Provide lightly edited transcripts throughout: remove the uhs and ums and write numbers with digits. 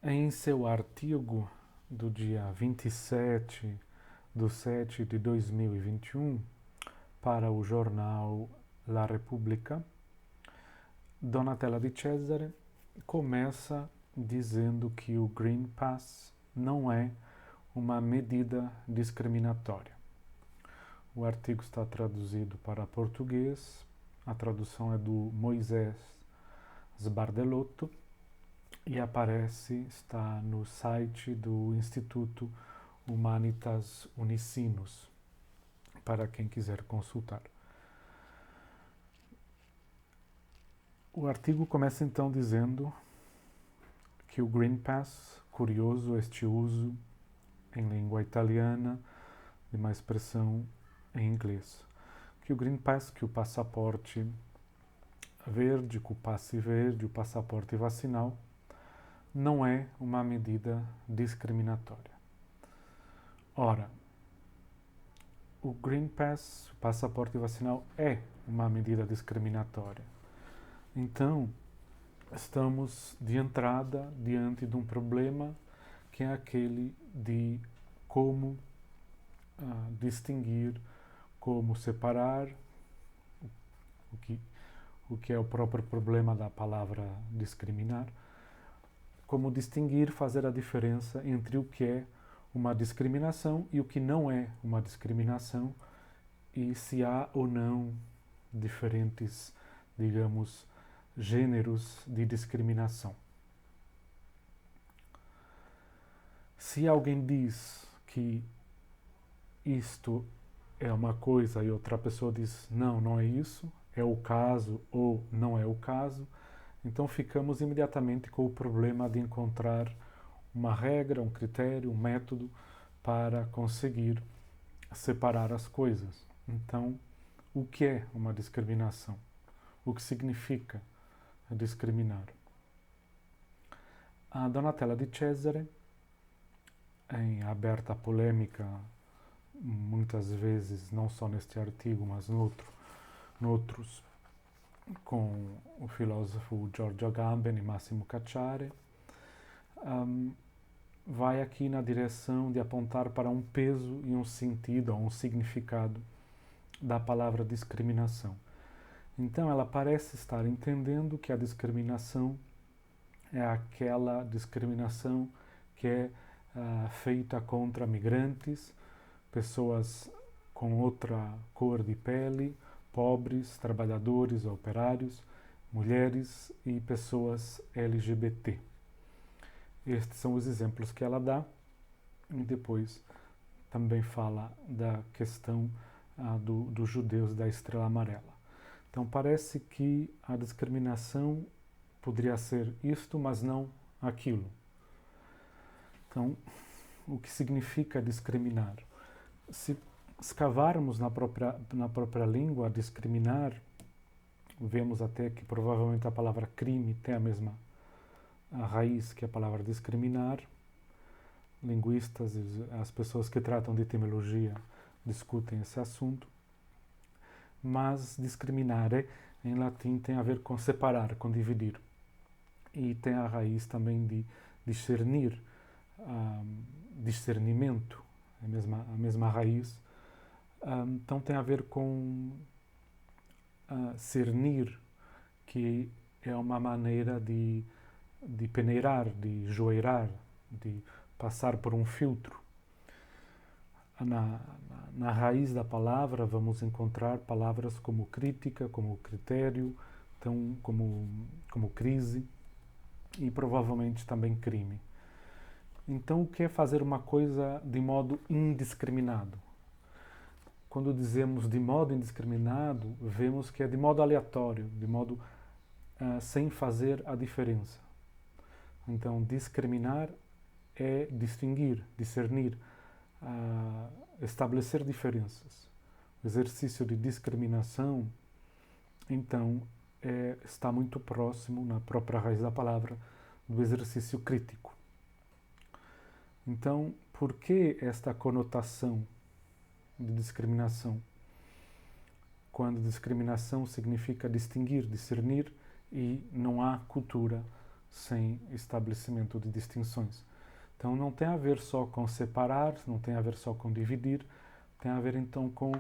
Em seu artigo do dia 27/7/2021 para o jornal La Repubblica, Donatella Di Cesare começa dizendo que o Green Pass não é uma medida discriminatória. O artigo está traduzido para português, a tradução é do Moisés Sbardelotto e está no site do Instituto Humanitas Unicinos, para quem quiser consultar. O artigo começa então dizendo que o Green Pass, curioso este uso em língua italiana de uma expressão em inglês, que o Green Pass, que o passaporte verde, que o passe verde, o passaporte vacinal, não é uma medida discriminatória. Ora, o Green Pass, o passaporte vacinal, é uma medida discriminatória. Então, estamos de entrada diante de um problema que é aquele de como distinguir, como separar, o que é o próprio problema da palavra discriminar, como distinguir, fazer a diferença entre o que é uma discriminação e o que não é uma discriminação, e se há ou não diferentes, digamos, gêneros de discriminação. Se alguém diz que isto é uma coisa e outra pessoa diz não, não é isso, é o caso ou não é o caso, então ficamos imediatamente com o problema de encontrar uma regra, um critério, um método para conseguir separar as coisas. Então, o que é uma discriminação? O que significa discriminar? A Donatella Di Cesare, em aberta polêmica, muitas vezes, não só neste artigo, mas noutros, com o filósofo Giorgio Agamben e Massimo Cacciare, vai aqui na direção de apontar para um peso e um sentido, ou um significado da palavra discriminação. Então, ela parece estar entendendo que a discriminação é aquela discriminação que é feita contra migrantes, pessoas com outra cor de pele, pobres, trabalhadores, operários, mulheres e pessoas LGBT. Estes são os exemplos que ela dá, e depois também fala da questão dos judeus da Estrela Amarela. Então parece que a discriminação poderia ser isto, mas não aquilo. Então, o que significa discriminar? Se escavarmos na própria língua, discriminar, vemos até que provavelmente a palavra crime tem a mesma raiz que a palavra discriminar. Linguistas, as pessoas que tratam de etimologia discutem esse assunto. Mas discriminare, em latim, tem a ver com separar, com dividir. E tem a raiz também de discernir, discernimento, a mesma raiz. Então tem a ver com cernir, que é uma maneira de peneirar, de joeirar, de passar por um filtro. Na raiz da palavra vamos encontrar palavras como crítica, como critério, então, como crise e provavelmente também crime. Então, o que é fazer uma coisa de modo indiscriminado? Quando dizemos de modo indiscriminado, vemos que é de modo aleatório, de modo sem fazer a diferença. Então, discriminar é distinguir, discernir, estabelecer diferenças. O exercício de discriminação, então, está muito próximo, na própria raiz da palavra, do exercício crítico. Então, por que esta conotação de discriminação? Quando discriminação significa distinguir, discernir, e não há cultura sem estabelecimento de distinções. Então não tem a ver só com separar, não tem a ver só com dividir, tem a ver então com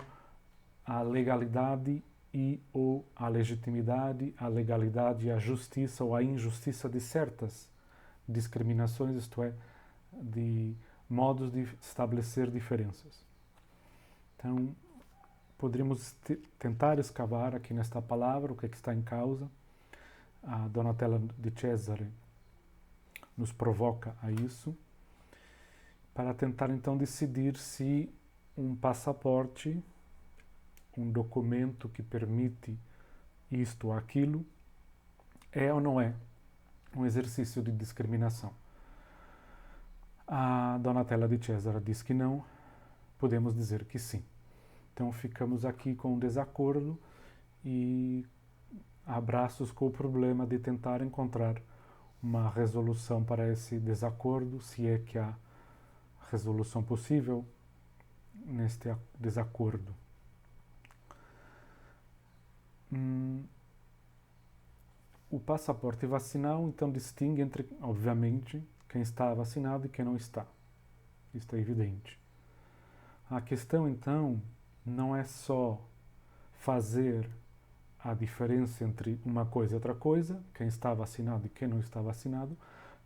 a legalidade e ou a legitimidade, a legalidade e a justiça ou a injustiça de certas discriminações, isto é, de modos de estabelecer diferenças. Então, poderíamos tentar escavar aqui nesta palavra o que é que está em causa. A Donatella de Cesare nos provoca a isso, para tentar então decidir se um passaporte, um documento que permite isto ou aquilo, é ou não é um exercício de discriminação. A Donatella de Cesare diz que não, podemos dizer que sim. Então ficamos aqui com um desacordo e abraços com o problema de tentar encontrar uma resolução para esse desacordo, se é que há resolução possível neste desacordo. O passaporte vacinal então distingue entre, obviamente, quem está vacinado e quem não está. Isso é evidente. A questão então não é só fazer a diferença entre uma coisa e outra coisa, quem está vacinado e quem não está vacinado,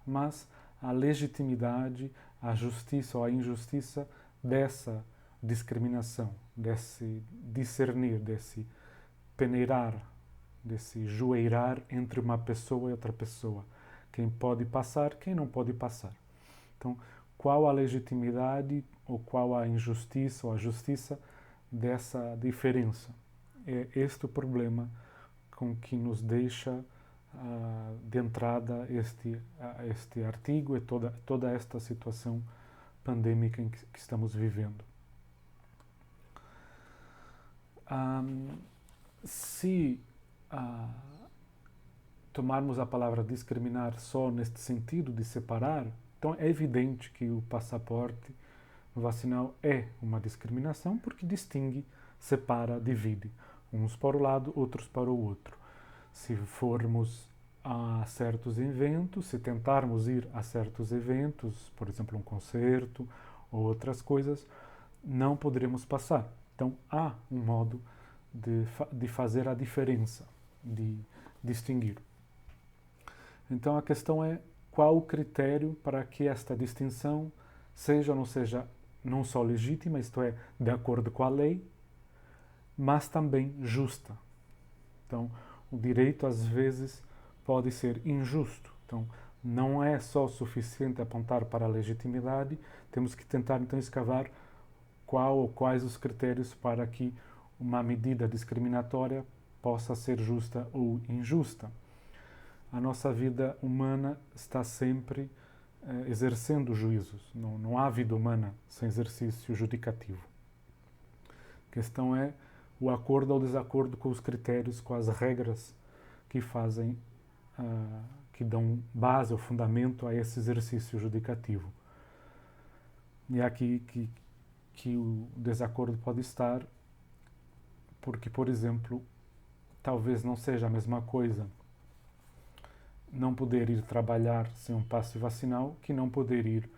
mas a legitimidade, a justiça ou a injustiça dessa discriminação, desse discernir, desse peneirar, desse joeirar entre uma pessoa e outra pessoa. Quem pode passar, quem não pode passar. Então, qual a legitimidade ou qual a injustiça ou a justiça dessa diferença? É este o problema com que nos deixa de entrada este artigo e toda esta situação pandêmica em que estamos vivendo. Se tomarmos a palavra discriminar só neste sentido de separar, então é evidente que o passaporte vacinal é uma discriminação porque distingue, separa, divide. Uns para o lado, outros para o outro. Se formos a certos eventos, se tentarmos ir a certos eventos, por exemplo, um concerto ou outras coisas, não poderemos passar. Então, há um modo de fazer a diferença, de distinguir. Então, a questão é qual o critério para que esta distinção seja ou não seja não só legítima, isto é, de acordo com a lei, mas também justa. Então, o direito às vezes pode ser injusto. Então, não é só suficiente apontar para a legitimidade, temos que tentar então escavar qual ou quais os critérios para que uma medida discriminatória possa ser justa ou injusta. A nossa vida humana está sempre exercendo juízos. Não há vida humana sem exercício judicativo. A questão é o acordo ou desacordo com os critérios, com as regras que fazem, que dão base ou fundamento a esse exercício judicativo. E é aqui que o desacordo pode estar, porque, por exemplo, talvez não seja a mesma coisa não poder ir trabalhar sem um passe vacinal que não poder ir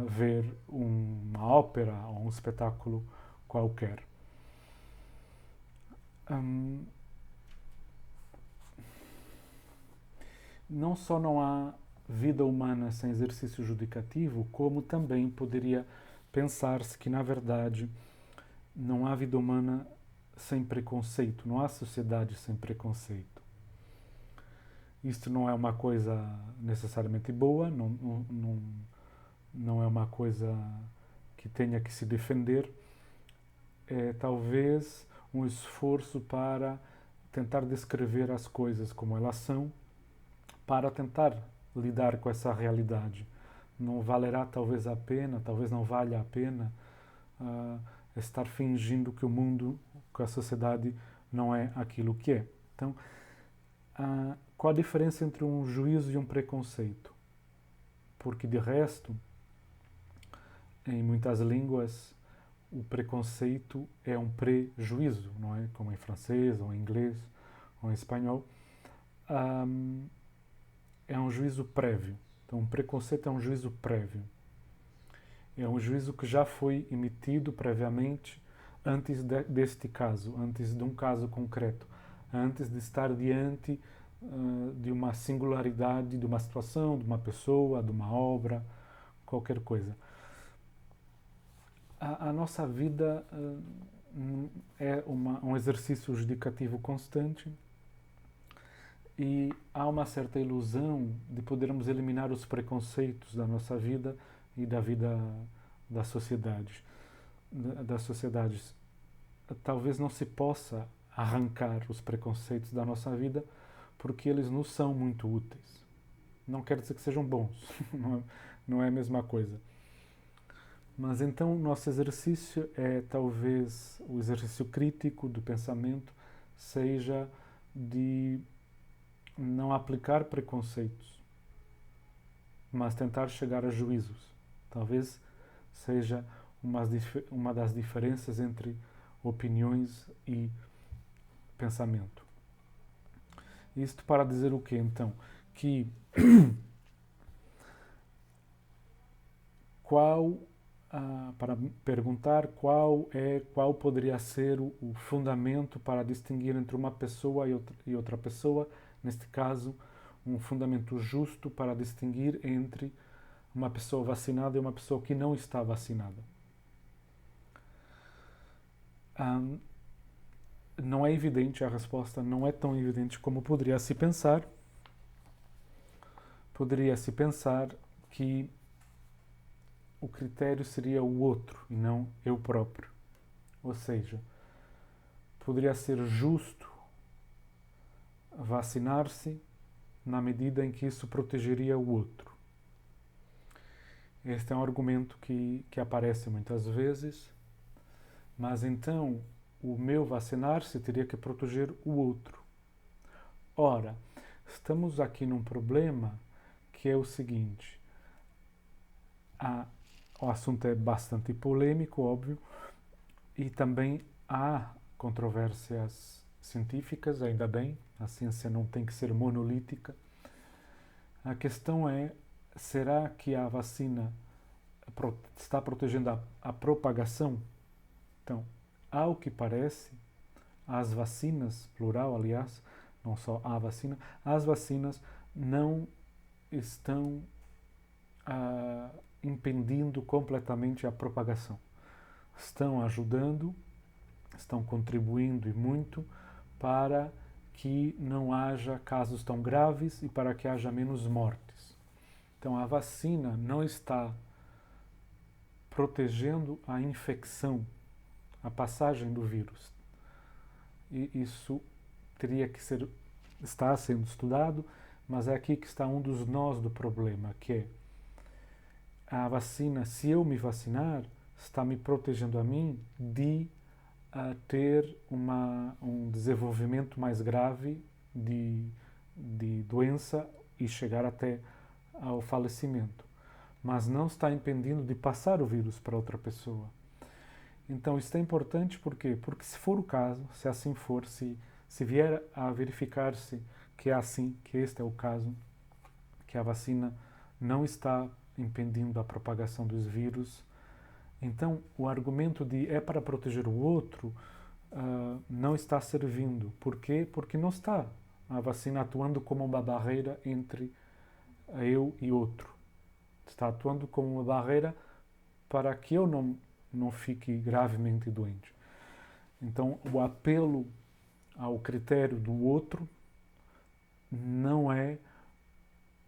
ver uma ópera ou um espetáculo qualquer. Não só não há vida humana sem exercício judicativo, como também poderia pensar-se que, na verdade, não há vida humana sem preconceito, não há sociedade sem preconceito. Isto não é uma coisa necessariamente boa, não é uma coisa que tenha que se defender, é talvez um esforço para tentar descrever as coisas como elas são, para tentar lidar com essa realidade. Não valerá talvez a pena, talvez não valha a pena estar fingindo que o mundo, que a sociedade não é aquilo que é. Então, qual a diferença entre um juízo e um preconceito? Porque, de resto, em muitas línguas, o preconceito é um prejuízo, não é? Como em francês, ou em inglês, ou em espanhol. é um juízo prévio. Então, um preconceito é um juízo prévio. É um juízo que já foi emitido previamente antes deste caso, antes de um caso concreto, antes de estar diante de uma singularidade, de uma situação, de uma pessoa, de uma obra, qualquer coisa. A nossa vida é um exercício judicativo constante e há uma certa ilusão de podermos eliminar os preconceitos da nossa vida e da vida das sociedades. Talvez não se possa arrancar os preconceitos da nossa vida porque eles nos são muito úteis. Não quer dizer que sejam bons, não é a mesma coisa. Mas então o nosso exercício talvez o exercício crítico do pensamento seja de não aplicar preconceitos, mas tentar chegar a juízos. Talvez seja uma das diferenças entre opiniões e pensamento. Isto para dizer o quê, então? Que para perguntar qual poderia ser o fundamento para distinguir entre uma pessoa e outra pessoa, neste caso, um fundamento justo para distinguir entre uma pessoa vacinada e uma pessoa que não está vacinada. Não é evidente, a resposta não é tão evidente como poderia se pensar. Poderia-se pensar que o critério seria o outro e não eu próprio. Ou seja, poderia ser justo vacinar-se na medida em que isso protegeria o outro. Este é um argumento que aparece muitas vezes, mas então o meu vacinar-se teria que proteger o outro. Ora, estamos aqui num problema que é o seguinte: o assunto é bastante polêmico, óbvio, e também há controvérsias científicas, ainda bem, a ciência não tem que ser monolítica. A questão é, será que a vacina está protegendo a propagação? Então, ao que parece, as vacinas, plural aliás, não só a vacina, as vacinas não estão impedindo completamente a propagação. Estão ajudando, estão contribuindo e muito para que não haja casos tão graves e para que haja menos mortes. Então a vacina não está protegendo a infecção, a passagem do vírus. E isso teria que está sendo estudado, mas é aqui que está um dos nós do problema, que é a vacina, se eu me vacinar, está me protegendo a mim de ter um desenvolvimento mais grave de doença e chegar até ao falecimento. Mas não está impedindo de passar o vírus para outra pessoa. Então isso é importante por quê? Porque se for o caso, se assim for, se vier a verificar-se que é assim, que este é o caso, que a vacina não está impedindo a propagação dos vírus, então o argumento de é para proteger o outro não está servindo. Por quê? Porque não está a vacina atuando como uma barreira entre eu e outro. Está atuando como uma barreira para que eu não fique gravemente doente. Então o apelo ao critério do outro não é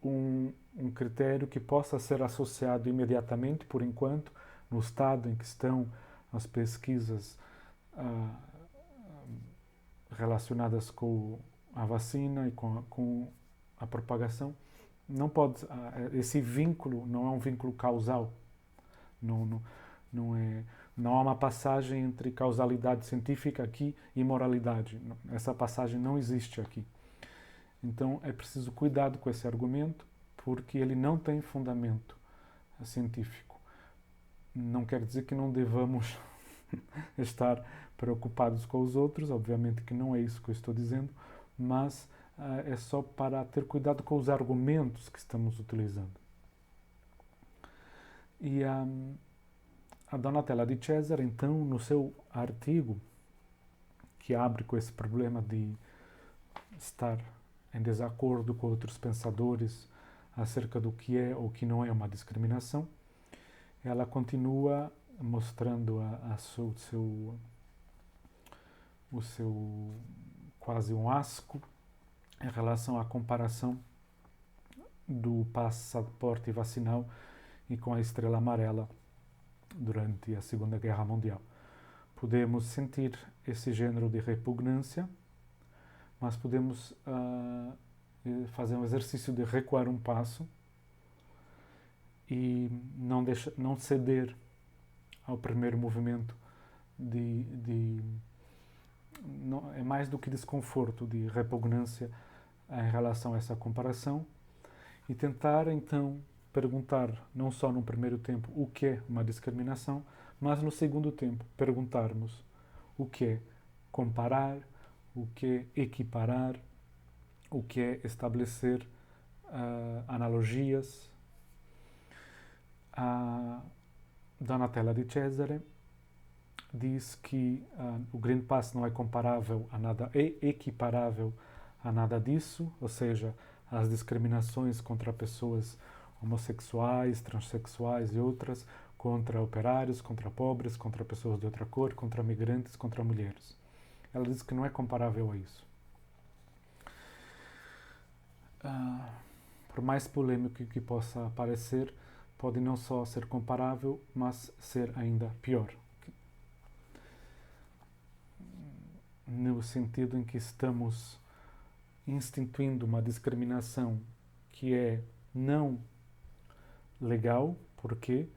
um critério que possa ser associado imediatamente, por enquanto, no estado em que estão as pesquisas relacionadas com a vacina e com a propagação. Não pode, esse vínculo não é um vínculo causal, não há uma passagem entre causalidade científica aqui e moralidade. Essa passagem não existe aqui. Então é preciso cuidado com esse argumento, porque ele não tem fundamento científico. Não quer dizer que não devamos estar preocupados com os outros, obviamente que não é isso que eu estou dizendo, mas é só para ter cuidado com os argumentos que estamos utilizando. E a Donatella Di Cesare, então, no seu artigo, que abre com esse problema de estar em desacordo com outros pensadores acerca do que é ou que não é uma discriminação, ela continua mostrando o seu quase um asco em relação à comparação do passaporte vacinal e com a estrela amarela durante a Segunda Guerra Mundial. Podemos sentir esse gênero de repugnância, mas podemos fazer um exercício de recuar um passo e não ceder ao primeiro movimento não, é mais do que desconforto, de repugnância em relação a essa comparação, e tentar então perguntar, não só no primeiro tempo, o que é uma discriminação, mas no segundo tempo perguntarmos o que é comparar, o que é equiparar, o que é estabelecer analogias. A Donatella Di Cesare diz que o Green Pass não é comparável a nada, é equiparável a nada disso, ou seja, as discriminações contra pessoas homossexuais, transexuais e outras, contra operários, contra pobres, contra pessoas de outra cor, contra migrantes, contra mulheres. Ela diz que não é comparável a isso. Por mais polêmico que possa parecer, pode não só ser comparável, mas ser ainda pior. No sentido em que estamos instituindo uma discriminação que é não legal. Por quê?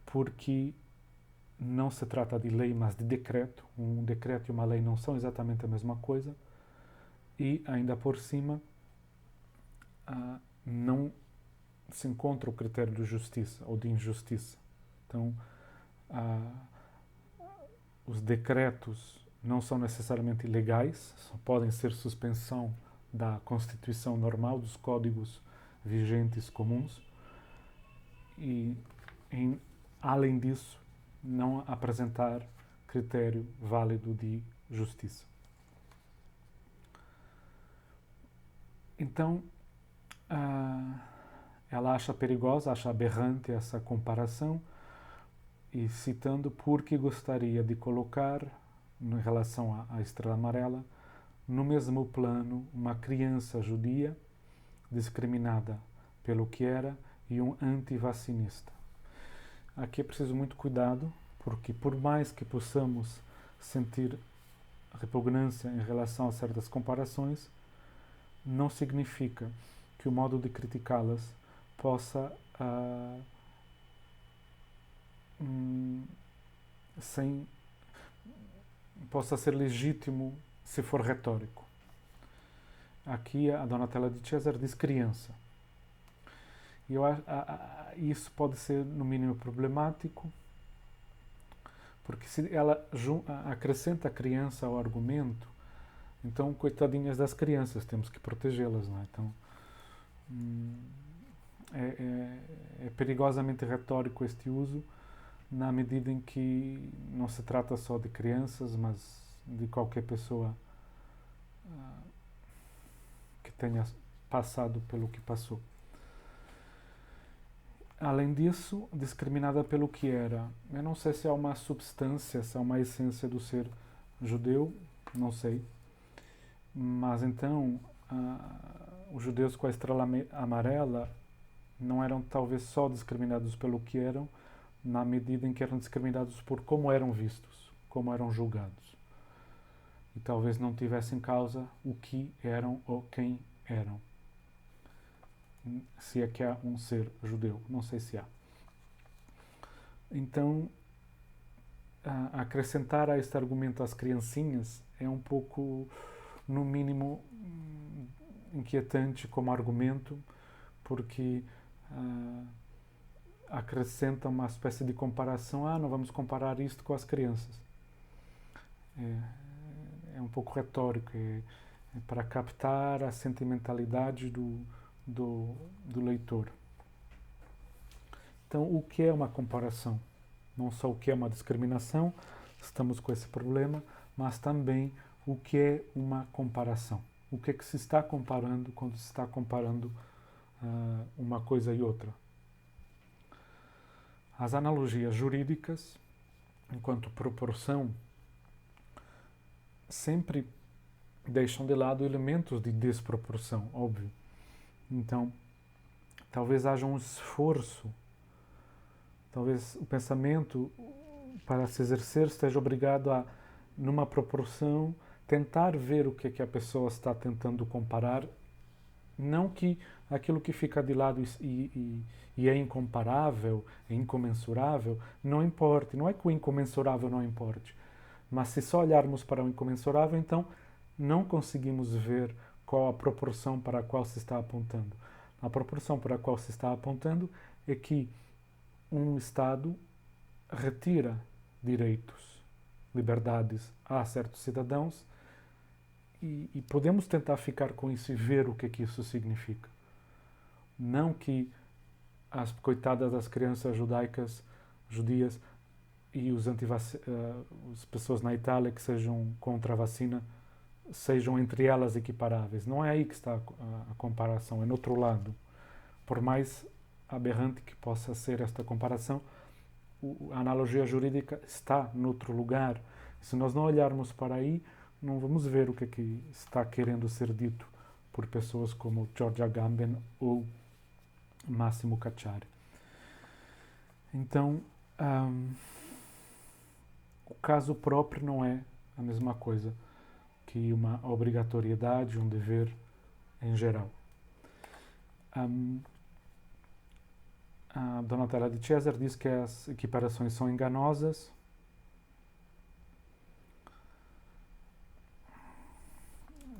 Porque não se trata de lei, mas de decreto. Um decreto e uma lei não são exatamente a mesma coisa. E, ainda por cima, não se encontra o critério de justiça ou de injustiça. Então, os decretos não são necessariamente legais, só podem ser suspensão da Constituição normal, dos códigos vigentes comuns, e, além disso, não apresentar critério válido de justiça. Então, ela acha perigosa, acha aberrante essa comparação, e citando, porque gostaria de colocar, em relação à estrela amarela, no mesmo plano uma criança judia discriminada pelo que era e um antivacinista. Aqui é preciso muito cuidado, porque por mais que possamos sentir repugnância em relação a certas comparações, não significa que o modo de criticá-las possa possa ser legítimo se for retórico. Aqui a Donatella Di Cesare diz criança. E isso pode ser, no mínimo, problemático, porque se ela acrescenta a criança ao argumento, então, coitadinhas das crianças, temos que protegê-las, não é? Então, é perigosamente retórico este uso, na medida em que não se trata só de crianças, mas de qualquer pessoa que tenha passado pelo que passou. Além disso, discriminada pelo que era. Eu não sei se é uma substância, se é uma essência do ser judeu, não sei. Mas então, os judeus com a estrela amarela não eram talvez só discriminados pelo que eram, na medida em que eram discriminados por como eram vistos, como eram julgados. E talvez não tivessem em causa o que eram ou quem eram. Se é que há um ser judeu, não sei se há. Então, acrescentar a este argumento às criancinhas é um pouco, no mínimo, inquietante como argumento, porque acrescenta uma espécie de comparação. Não vamos comparar isto com as crianças. É um pouco retórico, para captar a sentimentalidade do leitor. Então, o que é uma comparação? Não só o que é uma discriminação, estamos com esse problema, mas também o que é uma comparação. O que é que se está comparando quando se está comparando uma coisa e outra? As analogias jurídicas, enquanto proporção, sempre deixam de lado elementos de desproporção, óbvio. Então, talvez haja um esforço, talvez o pensamento, para se exercer, esteja obrigado a, numa proporção, tentar ver o que é que a pessoa está tentando comparar, não que aquilo que fica de lado e é incomparável, é incomensurável, não importe. Não é que o incomensurável não importe, mas se só olharmos para o incomensurável, então não conseguimos ver qual a proporção para a qual se está apontando. A proporção para a qual se está apontando é que um Estado retira direitos, liberdades a certos cidadãos e podemos tentar ficar com isso e ver o que é que isso significa. Não que as coitadas das crianças judias e as pessoas na Itália que sejam contra a vacina sejam entre elas equiparáveis. Não é aí que está a comparação, é no outro lado. Por mais aberrante que possa ser esta comparação, a analogia jurídica está noutro lugar. Se nós não olharmos para aí, não vamos ver o que é que está querendo ser dito por pessoas como George Agamben ou Massimo Cacciari. Então, o caso próprio não é a mesma coisa que uma obrigatoriedade, um dever em geral. A Donatella Di Cesare diz que as equiparações são enganosas.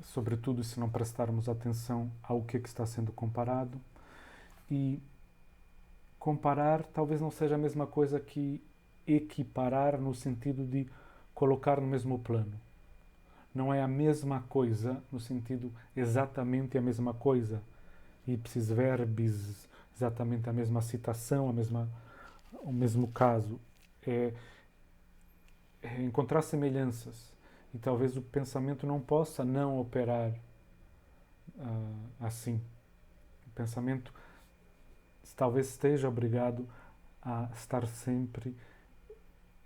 Sobretudo se não prestarmos atenção ao que está sendo comparado. E comparar talvez não seja a mesma coisa que equiparar no sentido de colocar no mesmo plano. Não é a mesma coisa no sentido exatamente a mesma coisa. Ipsis verbis, exatamente a mesma citação, o mesmo caso. É encontrar semelhanças. E talvez o pensamento não possa não operar assim. O pensamento talvez esteja obrigado a estar sempre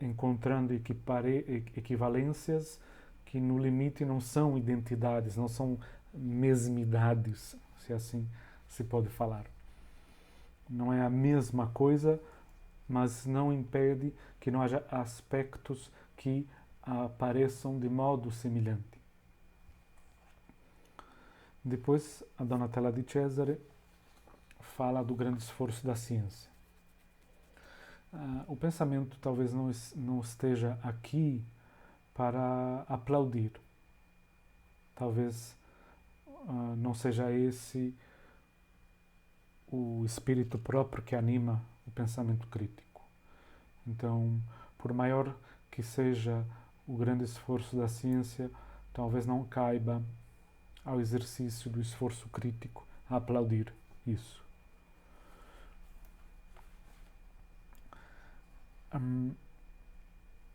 encontrando equivalências que no limite não são identidades, não são mesmidades, se assim se pode falar. Não é a mesma coisa, mas não impede que não haja aspectos que apareçam de modo semelhante. Depois, a Donatella Di Cesare fala do grande esforço da ciência. O pensamento talvez não esteja aqui para aplaudir. Talvez não seja esse o espírito próprio que anima o pensamento crítico. Então, por maior que seja o grande esforço da ciência, talvez não caiba ao exercício do esforço crítico a aplaudir isso.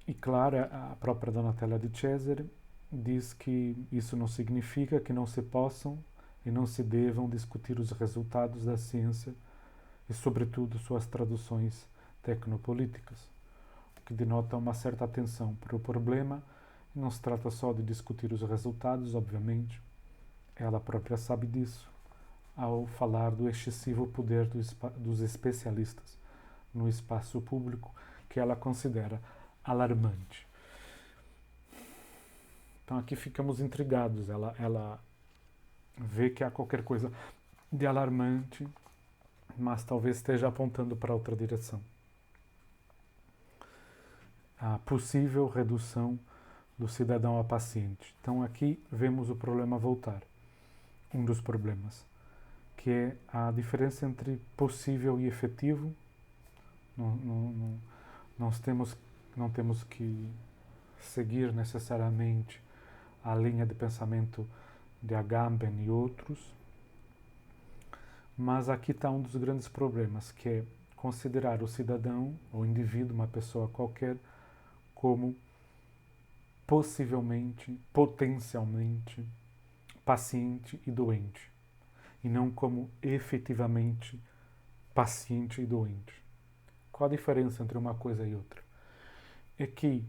E claro, a própria Donatella Di Cesare diz que isso não significa que não se possam e não se devam discutir os resultados da ciência e, sobretudo, suas traduções tecnopolíticas, o que denota uma certa atenção para o problema. Não se trata só de discutir os resultados, obviamente, ela própria sabe disso, ao falar do excessivo poder dos especialistas no espaço público, que ela considera alarmante. Então aqui ficamos intrigados. Ela vê que há qualquer coisa de alarmante, mas talvez esteja apontando para outra direção. A possível redução do cidadão a paciente. Então aqui vemos o problema voltar. Um dos problemas, que é a diferença entre possível e efetivo. Não temos que seguir necessariamente a linha de pensamento de Agamben e outros. Mas aqui está um dos grandes problemas, que é considerar o cidadão, o indivíduo, uma pessoa qualquer, como possivelmente, potencialmente paciente e doente, e não como efetivamente paciente e doente. Qual a diferença entre uma coisa e outra? É que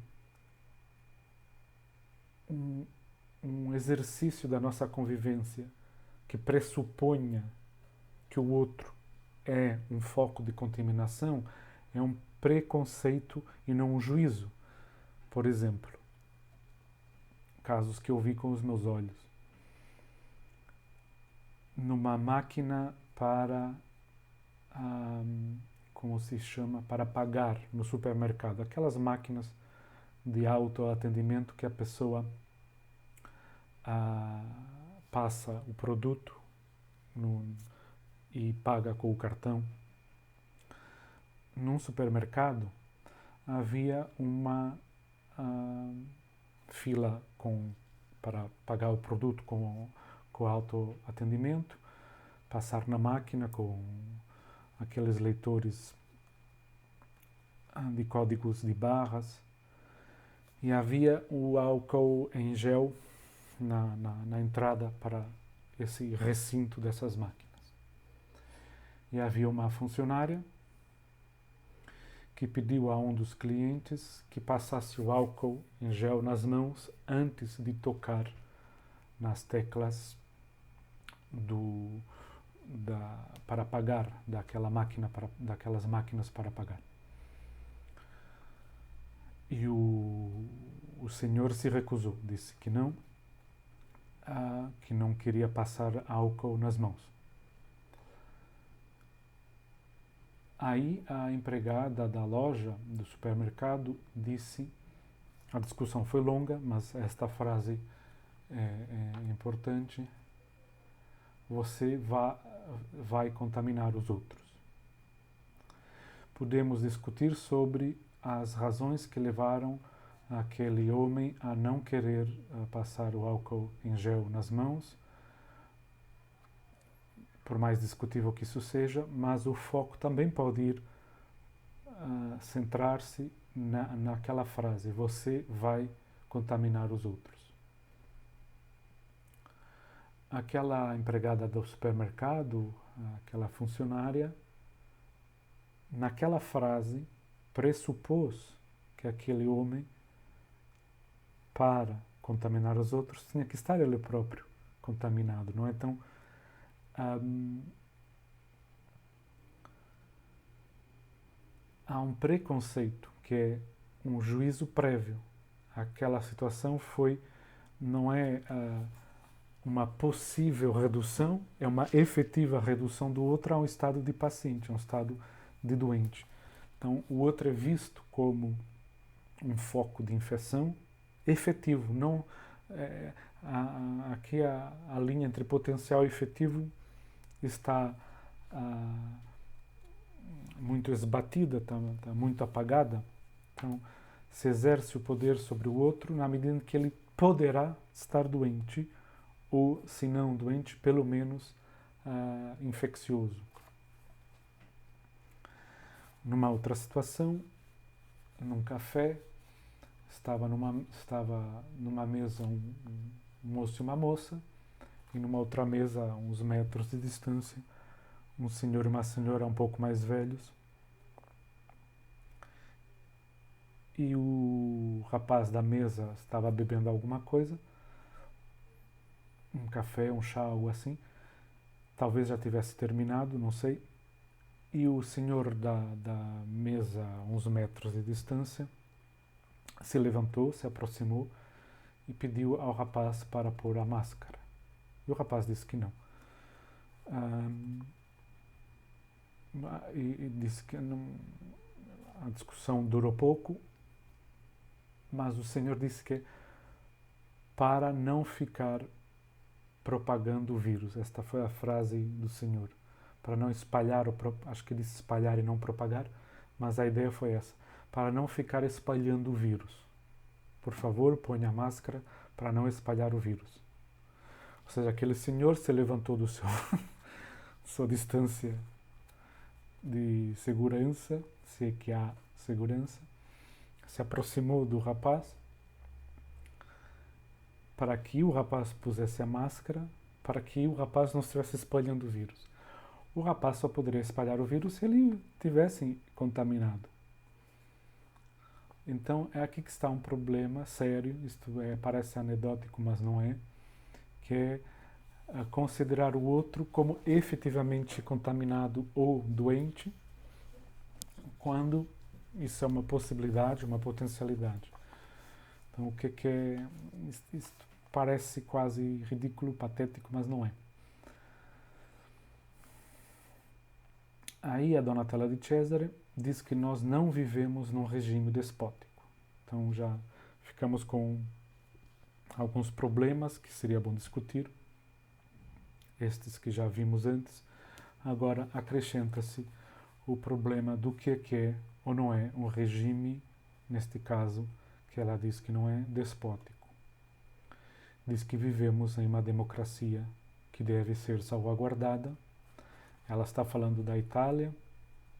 um exercício da nossa convivência que pressuponha que o outro é um foco de contaminação é um preconceito e não um juízo. Por exemplo, casos que eu vi com os meus olhos. Numa máquina para, como se chama, para pagar no supermercado. Aquelas máquinas de autoatendimento que a pessoa passa o produto e paga com o cartão. Num supermercado havia uma fila para pagar o produto com autoatendimento, passar na máquina com aqueles leitores de códigos de barras, e havia o álcool em gel na entrada para esse recinto dessas máquinas. E havia uma funcionária que pediu a um dos clientes que passasse o álcool em gel nas mãos antes de tocar nas teclas para pagar daquelas máquinas para pagar. E o senhor se recusou, disse que não queria passar álcool nas mãos. Aí a empregada da loja, do supermercado, disse, a discussão foi longa, mas esta frase é importante: você vai contaminar os outros. Podemos discutir sobre as razões que levaram aquele homem a não querer passar o álcool em gel nas mãos, por mais discutível que isso seja, mas o foco também pode ir centrar-se naquela frase: você vai contaminar os outros. Aquela empregada do supermercado, aquela funcionária, naquela frase pressupôs que aquele homem, para contaminar os outros, tinha que estar ele próprio contaminado, não é? Então, há um preconceito que é um juízo prévio. Aquela situação não é uma possível redução, é uma efetiva redução do outro a um estado de paciente, a um estado de doente. Então, o outro é visto como um foco de infecção efetivo. Não, aqui a linha entre potencial e efetivo está muito esbatida, está muito apagada. Então, se exerce o poder sobre o outro na medida em que ele poderá estar doente, ou, se não doente, pelo menos infeccioso. Numa outra situação, num café, estava numa mesa um moço e uma moça, e numa outra mesa, a uns metros de distância, um senhor e uma senhora um pouco mais velhos. E o rapaz da mesa estava bebendo alguma coisa, um café, um chá, algo assim. Talvez já tivesse terminado, não sei. E o senhor da mesa, a uns metros de distância, se levantou, se aproximou e pediu ao rapaz para pôr a máscara. E o rapaz disse que não. E disse que a discussão durou pouco, mas o senhor disse que para não ficar propagando o vírus. Esta foi a frase do senhor. Para não espalhar, acho que ele disse espalhar e não propagar, mas a ideia foi essa. Para não ficar espalhando o vírus. Por favor, ponha a máscara para não espalhar o vírus. Ou seja, aquele senhor se levantou do seu sua distância de segurança, se é que há segurança, se aproximou do rapaz para que o rapaz pusesse a máscara, para que o rapaz não estivesse espalhando o vírus. O rapaz só poderia espalhar o vírus se ele tivesse contaminado. Então é aqui que está um problema sério, isto parece anedótico, mas não é, que é considerar o outro como efetivamente contaminado ou doente, quando isso é uma possibilidade, uma potencialidade. Então o que é... Isto parece quase ridículo, patético, mas não é. Aí a Donatella di Cesare diz que nós não vivemos num regime despótico. Então já ficamos com alguns problemas que seria bom discutir, estes que já vimos antes. Agora acrescenta-se o problema do que é ou não é um regime, neste caso, que ela diz que não é despótico. Diz que vivemos em uma democracia que deve ser salvaguardada. Ela está falando da Itália.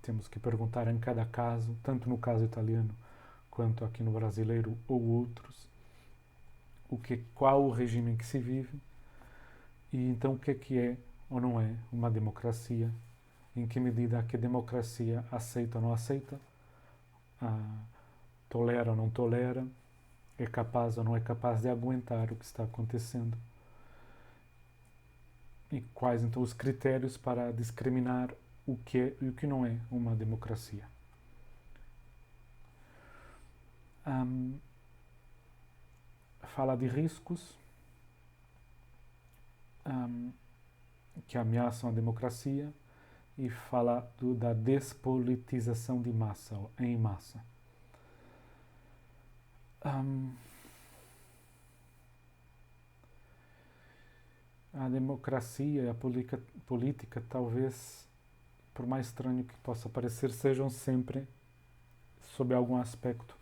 Temos que perguntar em cada caso, tanto no caso italiano quanto aqui no brasileiro ou outros, qual o regime em que se vive e então o que é ou não é uma democracia, em que medida que a democracia aceita ou não aceita, tolera ou não tolera, é capaz ou não é capaz de aguentar o que está acontecendo. E quais então os critérios para discriminar o que é e o que não é uma democracia. Fala de riscos que ameaçam a democracia e fala da despolitização de massa, ou em massa. A democracia e a política, talvez, por mais estranho que possa parecer, sejam sempre, sob algum aspecto,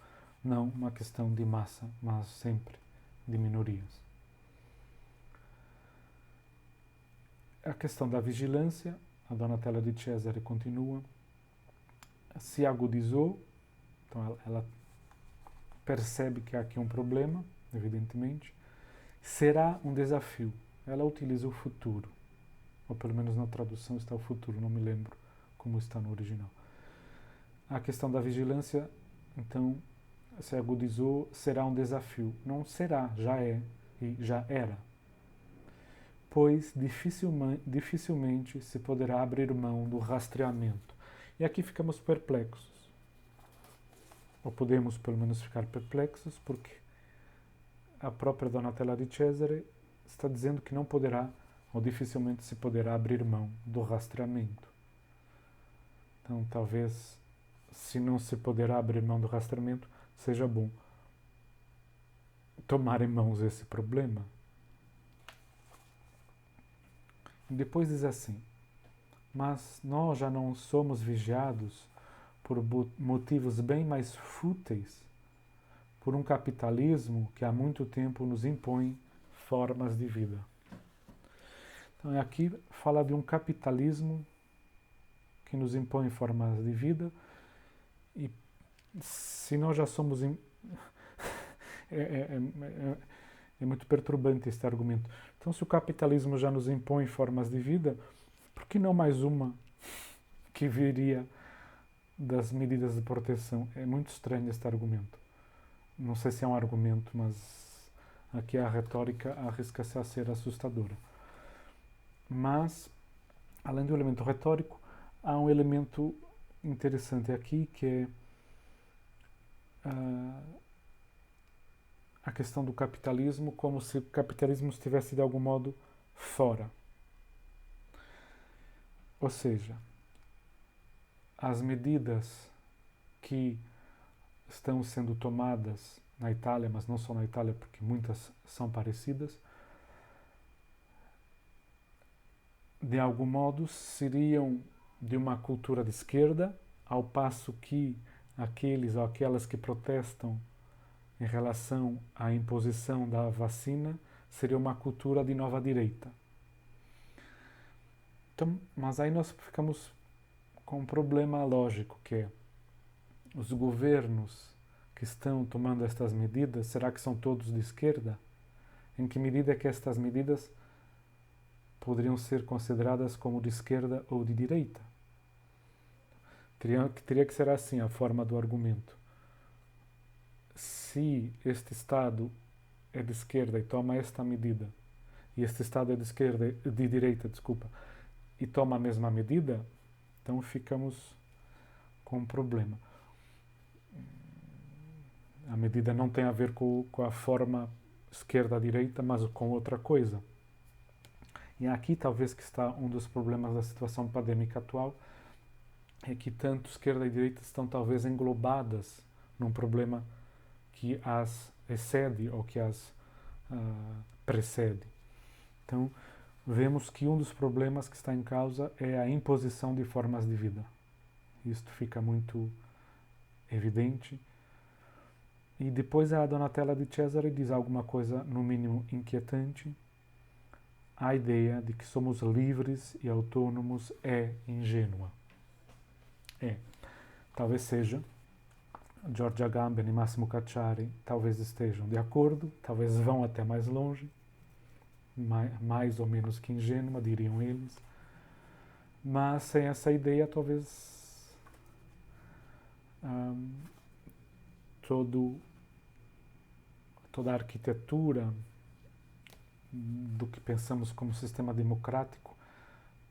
não uma questão de massa, mas sempre de minorias. A questão da vigilância, a Donatella di Cesare continua, se agudizou, então ela percebe que há aqui um problema, evidentemente, será um desafio. Ela utiliza o futuro, ou pelo menos na tradução está o futuro, não me lembro como está no original. A questão da vigilância, então, se agudizou, será um desafio. Não será, já é e já era. Pois dificilmente se poderá abrir mão do rastreamento. E aqui ficamos perplexos. Ou podemos pelo menos ficar perplexos, porque a própria Donatella di Cesare está dizendo que não poderá, ou dificilmente se poderá abrir mão do rastreamento. Então, talvez, se não se poderá abrir mão do rastreamento, seja bom tomar em mãos esse problema. E depois diz assim: mas nós já não somos vigiados por motivos bem mais fúteis, por um capitalismo que há muito tempo nos impõe formas de vida. Então aqui fala de um capitalismo que nos impõe formas de vida, e se nós já somos... É muito perturbante este argumento. Então, se o capitalismo já nos impõe formas de vida, por que não mais uma que viria das medidas de proteção? É muito estranho este argumento. Não sei se é um argumento, mas aqui a retórica arrisca-se a ser assustadora. Mas, além do elemento retórico, há um elemento interessante aqui, que é a questão do capitalismo, como se o capitalismo estivesse de algum modo fora. Ou seja, as medidas que estão sendo tomadas na Itália, mas não só na Itália, porque muitas são parecidas, de algum modo seriam de uma cultura de esquerda, ao passo que aqueles ou aquelas que protestam em relação à imposição da vacina seria uma cultura de nova direita. Então, mas aí nós ficamos com um problema lógico, que é os governos que estão tomando estas medidas, será que são todos de esquerda? Em que medida é que estas medidas poderiam ser consideradas como de esquerda ou de direita? Teria que ser assim a forma do argumento. Se este Estado é de esquerda e toma esta medida, e este Estado é de esquerda, de direita, desculpa, e toma a mesma medida, então ficamos com um problema. A medida não tem a ver com a forma esquerda-direita, mas com outra coisa. E aqui talvez que está um dos problemas da situação pandêmica atual, é que tanto esquerda e direita estão talvez englobadas num problema que as excede ou que as precede. Então, vemos que um dos problemas que está em causa é a imposição de formas de vida. Isto fica muito evidente. E depois a Donatella Di Cesare diz alguma coisa, no mínimo, inquietante. A ideia de que somos livres e autônomos é ingênua. Talvez seja. Giorgio Agamben e Massimo Cacciari talvez estejam de acordo, talvez vão até mais longe, mais ou menos que ingênua, diriam eles. Mas sem essa ideia, talvez toda a arquitetura do que pensamos como sistema democrático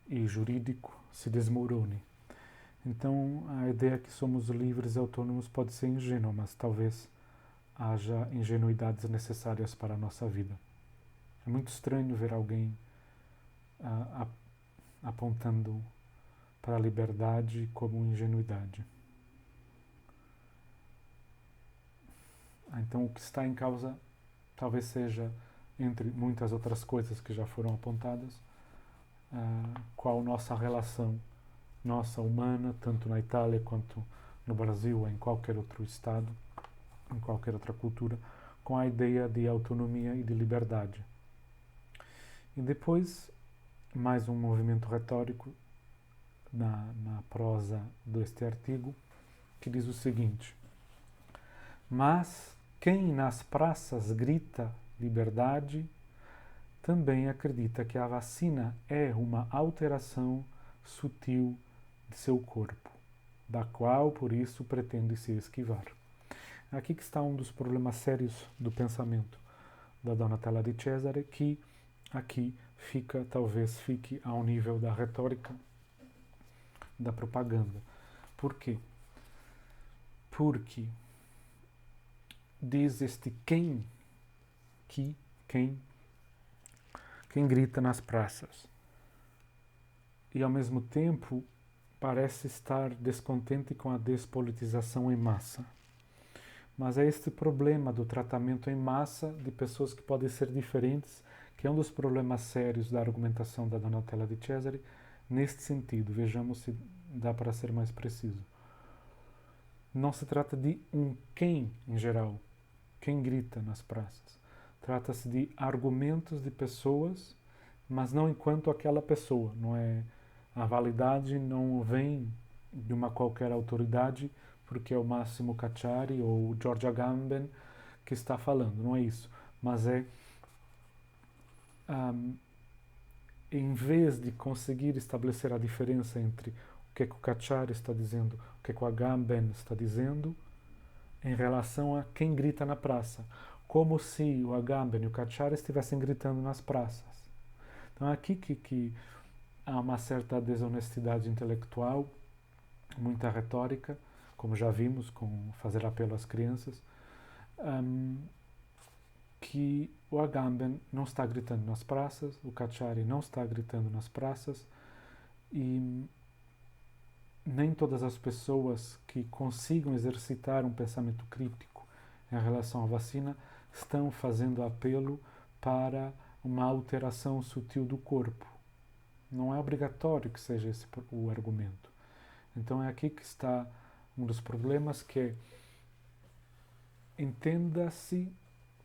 e jurídico se desmorone. Então, a ideia que somos livres e autônomos pode ser ingênua, mas talvez haja ingenuidades necessárias para a nossa vida. É muito estranho ver alguém apontando para a liberdade como ingenuidade. Então, o que está em causa talvez seja, entre muitas outras coisas que já foram apontadas, qual nossa relação nossa humana, tanto na Itália quanto no Brasil ou em qualquer outro estado, em qualquer outra cultura, com a ideia de autonomia e de liberdade. E depois, mais um movimento retórico na prosa deste artigo, que diz o seguinte: mas quem nas praças grita liberdade, também acredita que a vacina é uma alteração sutil de seu corpo, da qual, por isso, pretende se esquivar. Aqui que está um dos problemas sérios do pensamento da Donatella Di Cesare, que aqui talvez fique ao nível da retórica, da propaganda. Por quê? Porque diz este quem grita nas praças. E ao mesmo tempo parece estar descontente com a despolitização em massa. Mas é este problema do tratamento em massa de pessoas que podem ser diferentes, que é um dos problemas sérios da argumentação da Donatella Di Cesare, neste sentido. Vejamos se dá para ser mais preciso. Não se trata de um quem em geral, quem grita nas praças. Trata-se de argumentos de pessoas, mas não enquanto aquela pessoa. Não é, a validade não vem de uma qualquer autoridade, porque é o Massimo Cacciari ou o Giorgio Agamben que está falando, não é isso. Mas é, em vez de conseguir estabelecer a diferença entre o que é que o Cacciari está dizendo, o que é que o Agamben está dizendo, em relação a quem grita na praça, como se o Agamben e o Cacciari estivessem gritando nas praças. Então é aqui que há uma certa desonestidade intelectual, muita retórica, como já vimos com fazer apelo às crianças, que o Agamben não está gritando nas praças, o Cacciari não está gritando nas praças, e nem todas as pessoas que consigam exercitar um pensamento crítico em relação à vacina estão fazendo apelo para uma alteração sutil do corpo. Não é obrigatório que seja esse o argumento. Então é aqui que está um dos problemas, que é, entenda-se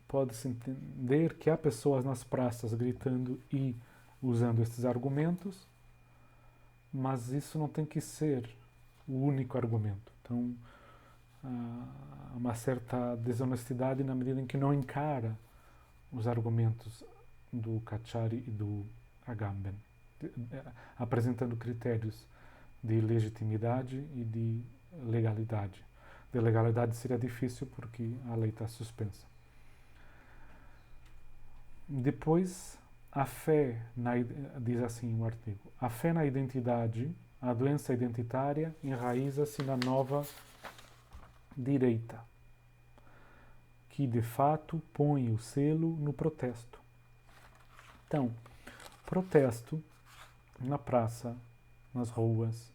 pode-se entender que há pessoas nas praças gritando e usando esses argumentos, mas isso não tem que ser o único argumento. Então, há uma certa desonestidade na medida em que não encara os argumentos do Cacciari e do Agamben, apresentando critérios de legitimidade e de legalidade. De legalidade seria difícil porque a lei está suspensa. Depois, a fé, diz assim o artigo, a fé na identidade, a doença identitária, enraiza-se na nova direita, que de fato põe o selo no protesto. Então, protesto na praça, nas ruas,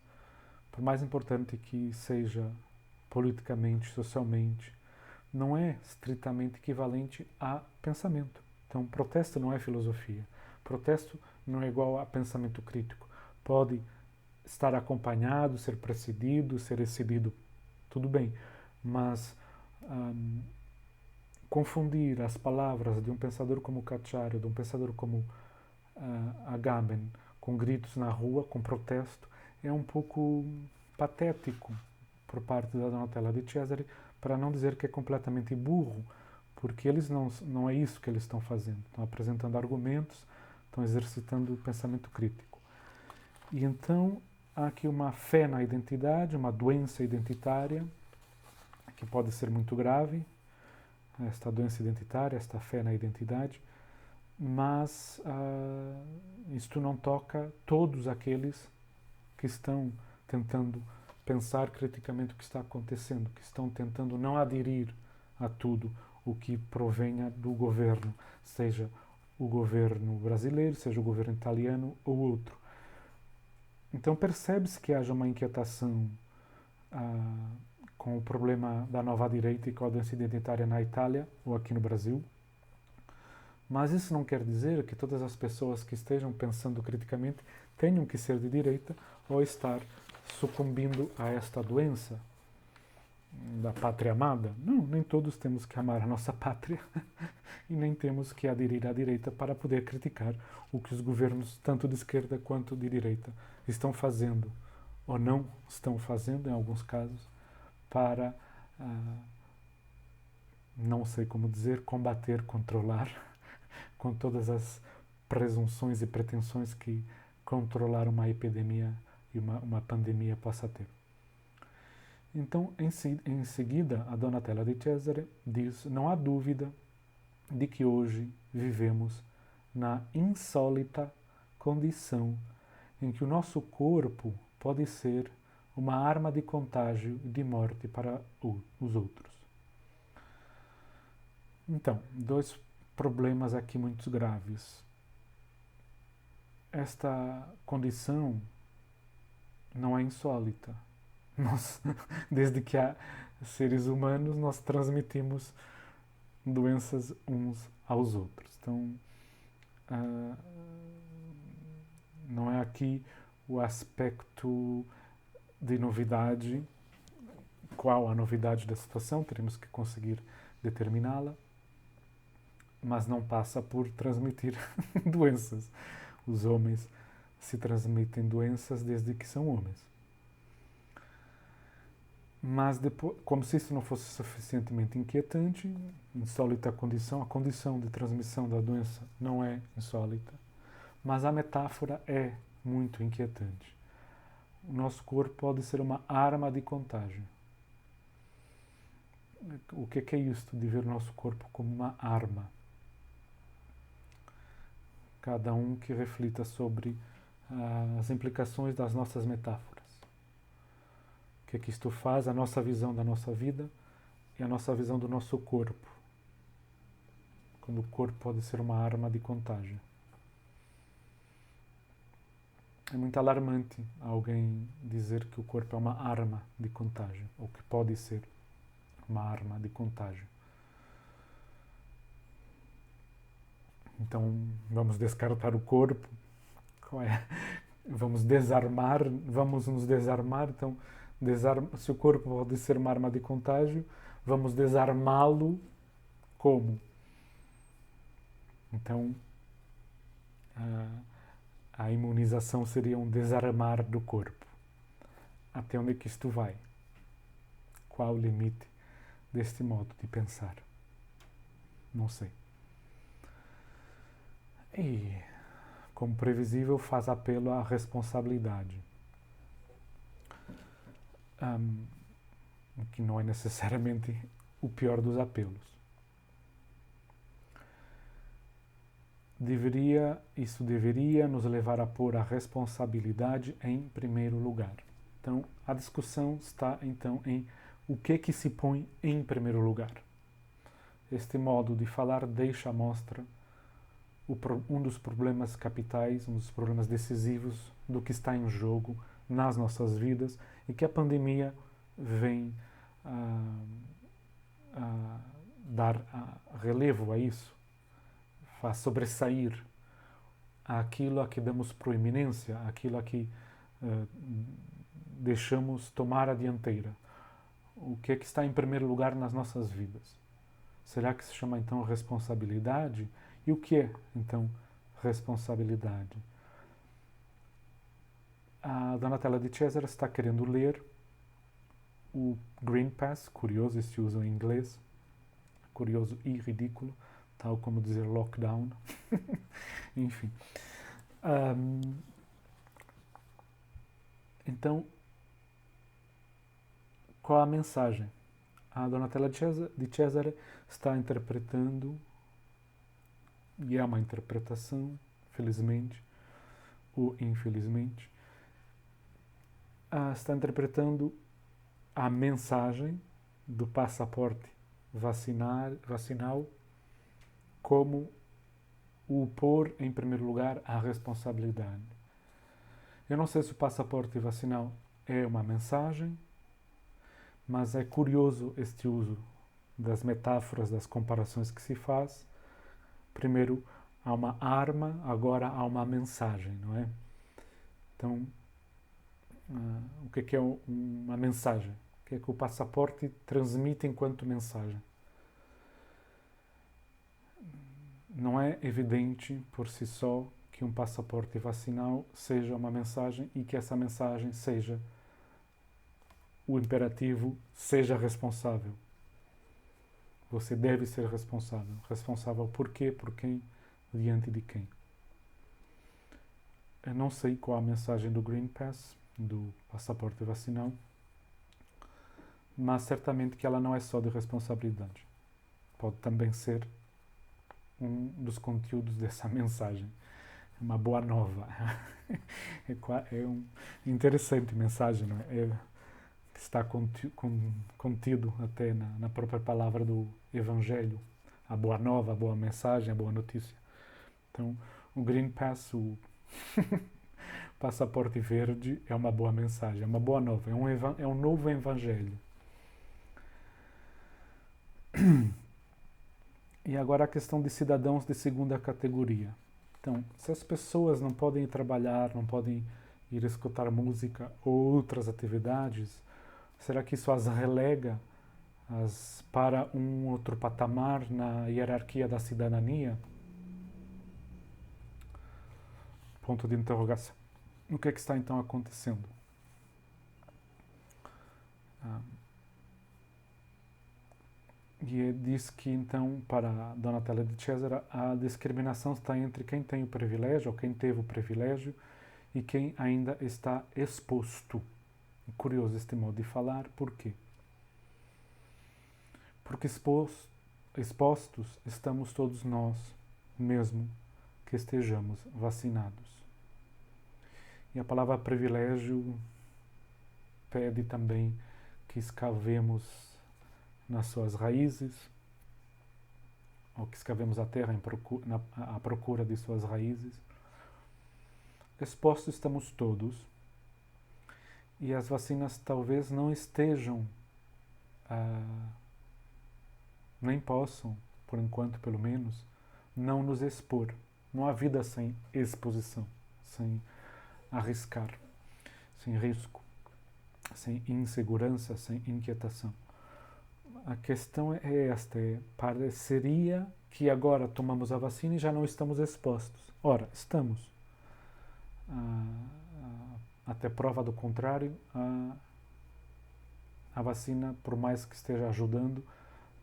por mais importante que seja politicamente, socialmente, não é estritamente equivalente a pensamento. Então, protesto não é filosofia. Protesto não é igual a pensamento crítico. Pode estar acompanhado, ser precedido, ser excedido, tudo bem, mas confundir as palavras de um pensador como Cacciari, de um pensador como Agamben, com gritos na rua, com protesto, é um pouco patético por parte da Donatella de Cesare, para não dizer que é completamente burro, porque eles não é isso que eles estão fazendo. Estão apresentando argumentos, estão exercitando o pensamento crítico. E então há aqui uma fé na identidade, uma doença identitária, que pode ser muito grave, esta doença identitária, esta fé na identidade, mas isto não toca todos aqueles que estão tentando pensar criticamente o que está acontecendo, que estão tentando não aderir a tudo o que provenha do governo, seja o governo brasileiro, seja o governo italiano ou outro. Então percebe-se que haja uma inquietação com o problema da nova direita e com a doença identitária na Itália ou aqui no Brasil. Mas isso não quer dizer que todas as pessoas que estejam pensando criticamente tenham que ser de direita ou estar sucumbindo a esta doença da pátria amada. Não, nem todos temos que amar a nossa pátria e nem temos que aderir à direita para poder criticar o que os governos, tanto de esquerda quanto de direita, estão fazendo ou não estão fazendo, em alguns casos, para, não sei como dizer, combater, controlar, com todas as presunções e pretensões que controlar uma epidemia e uma pandemia possa ter. Então, em seguida, a Donatella de Cesare diz: não há dúvida de que hoje vivemos na insólita condição em que o nosso corpo pode ser uma arma de contágio e de morte para os outros. Então, dois problemas aqui muito graves. Esta condição não é insólita. Nós, desde que há seres humanos, nós transmitimos doenças uns aos outros. Então, não é aqui o aspecto de novidade. Qual a novidade da situação? Teremos que conseguir determiná-la, mas não passa por transmitir doenças. Os homens se transmitem doenças desde que são homens. Mas depois, como se isso não fosse suficientemente inquietante, insólita condição, a condição de transmissão da doença não é insólita, mas a metáfora é muito inquietante. O nosso corpo pode ser uma arma de contágio. O que é isto de ver o nosso corpo como uma arma? Cada um que reflita sobre as implicações das nossas metáforas. O que isto faz, a nossa visão da nossa vida e a nossa visão do nosso corpo. Quando o corpo pode ser uma arma de contágio. É muito alarmante alguém dizer que o corpo é uma arma de contágio, ou que pode ser uma arma de contágio. Então, vamos descartar o corpo. Vamos desarmar, vamos nos desarmar. Então, se o corpo pode ser uma arma de contágio, vamos desarmá-lo como? Então, a imunização seria um desarmar do corpo. Até onde é que isto vai? Qual o limite deste modo de pensar? Não sei. E, como previsível, faz apelo à responsabilidade. Que não é necessariamente o pior dos apelos. Isso deveria nos levar a pôr a responsabilidade em primeiro lugar. Então, a discussão está então em o que se põe em primeiro lugar. Este modo de falar deixa à mostra um dos problemas capitais, um dos problemas decisivos do que está em jogo nas nossas vidas e que a pandemia vem a dar relevo a isso, faz sobressair aquilo a que damos proeminência, aquilo a que deixamos tomar a dianteira. O que é que está em primeiro lugar nas nossas vidas? Será que se chama então responsabilidade? E o que é então responsabilidade? A Donatella Di Cesare está querendo ler o Green Pass, curioso esse uso em inglês, curioso e ridículo, tal como dizer lockdown. Enfim. Então, qual a mensagem? A Donatella Di Cesare está interpretando, e é uma interpretação, felizmente ou infelizmente, está interpretando a mensagem do passaporte vacinal como o pôr em primeiro lugar a responsabilidade. Eu não sei se o passaporte vacinal é uma mensagem, mas é curioso este uso das metáforas, das comparações que se faz. Primeiro há uma arma, agora há uma mensagem, não é? Então, o que é uma mensagem? O que é que o passaporte transmite enquanto mensagem? Não é evidente por si só que um passaporte vacinal seja uma mensagem e que essa mensagem seja o imperativo, seja responsável. Você deve ser responsável. Responsável por quê? Por quem? Diante de quem? Eu não sei qual a mensagem do Green Pass, do passaporte vacinal, mas certamente que ela não é só de responsabilidade. Pode também ser um dos conteúdos dessa mensagem. Uma boa nova. É uma interessante mensagem, não é? Está contido até na própria palavra do Evangelho. A boa nova, a boa mensagem, a boa notícia. Então, o Green Pass, o passaporte verde, é uma boa mensagem, é uma boa nova, é um novo Evangelho. E agora a questão de cidadãos de segunda categoria. Então, se as pessoas não podem ir trabalhar, não podem ir escutar música ou outras atividades, será que isso as relega para um outro patamar na hierarquia da cidadania? Ponto de interrogação. O que é que está então acontecendo? E diz que então, para Donatella Di Cesare, a discriminação está entre quem tem o privilégio, ou quem teve o privilégio, e quem ainda está exposto. É curioso este modo de falar, por quê? Porque expostos estamos todos nós, mesmo que estejamos vacinados. E a palavra privilégio pede também que escavemos nas suas raízes, ou que escavemos a terra à procura de suas raízes. Expostos estamos todos, e as vacinas talvez não estejam, nem possam, por enquanto pelo menos, não nos expor. Não há vida sem exposição, sem arriscar, sem risco, sem insegurança, sem inquietação. a questão é esta, pareceria que agora tomamos a vacina e já não estamos expostos. Ora, estamos. Até prova do contrário, a vacina, por mais que esteja ajudando,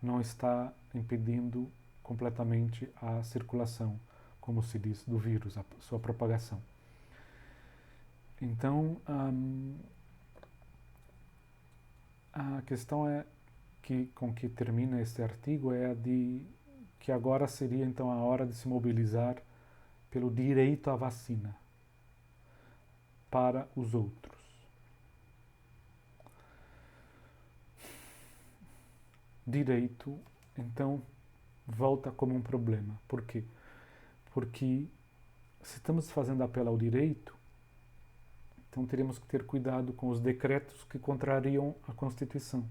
não está impedindo completamente a circulação, como se diz, do vírus, a sua propagação. Então, a questão com que termina este artigo é a de que agora seria então a hora de se mobilizar pelo direito à vacina para os outros. Direito, então, volta como um problema. Por quê? Porque se estamos fazendo apelo ao direito, então teríamos que ter cuidado com os decretos que contrariam a Constituição.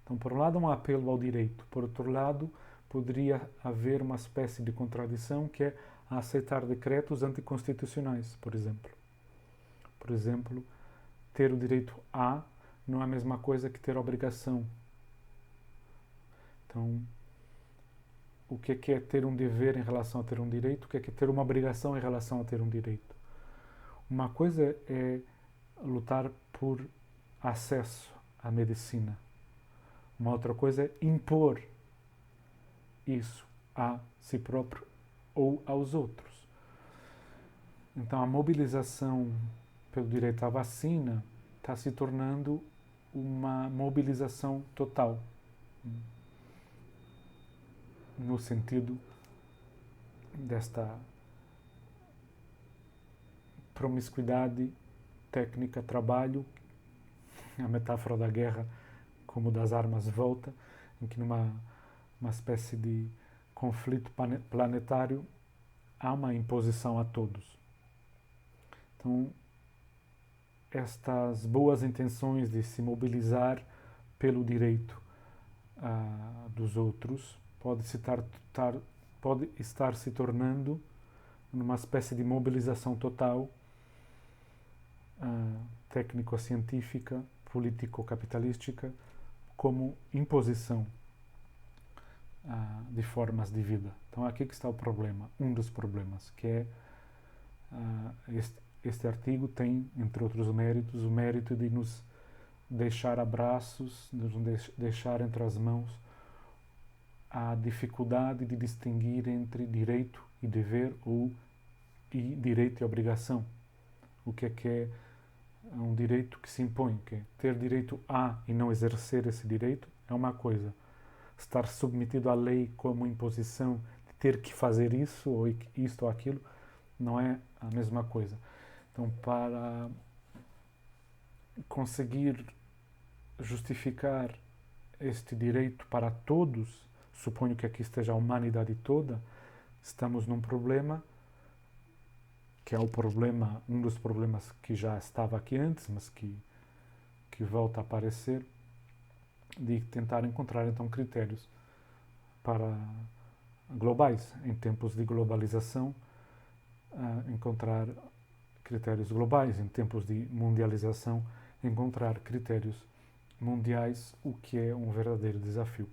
Então, por um lado, um apelo ao direito. Por outro lado, poderia haver uma espécie de contradição que é aceitar decretos anticonstitucionais, por exemplo. Por exemplo, ter o direito a não é a mesma coisa que ter a obrigação. Então, o que é ter um dever em relação a ter um direito? O que é ter uma obrigação em relação a ter um direito? Uma coisa é lutar por acesso à medicina. Uma outra coisa é impor isso a si próprio ou aos outros. Então, a mobilização pelo direito à vacina está se tornando uma mobilização total, no sentido desta promiscuidade técnica, trabalho, a metáfora da guerra como das armas volta, em que numa espécie de conflito planetário há uma imposição a todos. Então, estas boas intenções de se mobilizar pelo direito dos outros pode estar se tornando numa espécie de mobilização total técnico-científica, político-capitalística, como imposição de formas de vida. Então aqui que está o problema, um dos problemas, que é este artigo tem, entre outros méritos, o mérito de nos deixar abraços, de nos deixar entre as mãos a dificuldade de distinguir entre direito e dever e direito e obrigação. O que é um direito que se impõe, que é ter direito a e não exercer esse direito é uma coisa. Estar submetido à lei como imposição de ter que fazer isso ou isto ou aquilo não é a mesma coisa. Então, para conseguir justificar este direito para todos, suponho que aqui esteja a humanidade toda, estamos num problema que é um dos problemas que já estava aqui antes, mas que volta a aparecer, de tentar encontrar então critérios para globais, em tempos de globalização, encontrar critérios globais, em tempos de mundialização, encontrar critérios mundiais, o que é um verdadeiro desafio.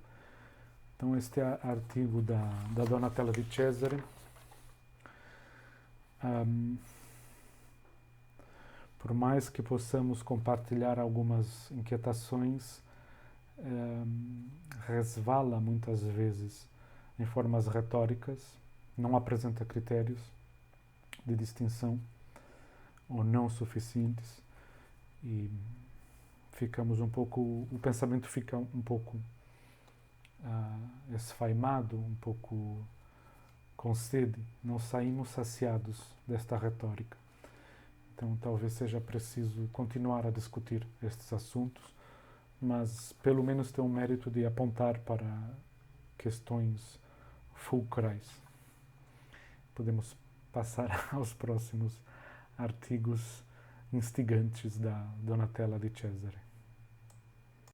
Então este é o artigo da Donatella Di Cesare. Por mais que possamos compartilhar algumas inquietações, resvala muitas vezes em formas retóricas, não apresenta critérios de distinção ou não suficientes e o pensamento fica um pouco esfaimado, um pouco com sede, não saímos saciados desta retórica. Então talvez seja preciso continuar a discutir estes assuntos, mas pelo menos ter um mérito de apontar para questões fulcrais. Podemos passar aos próximos artigos instigantes da Donatella Di Cesare.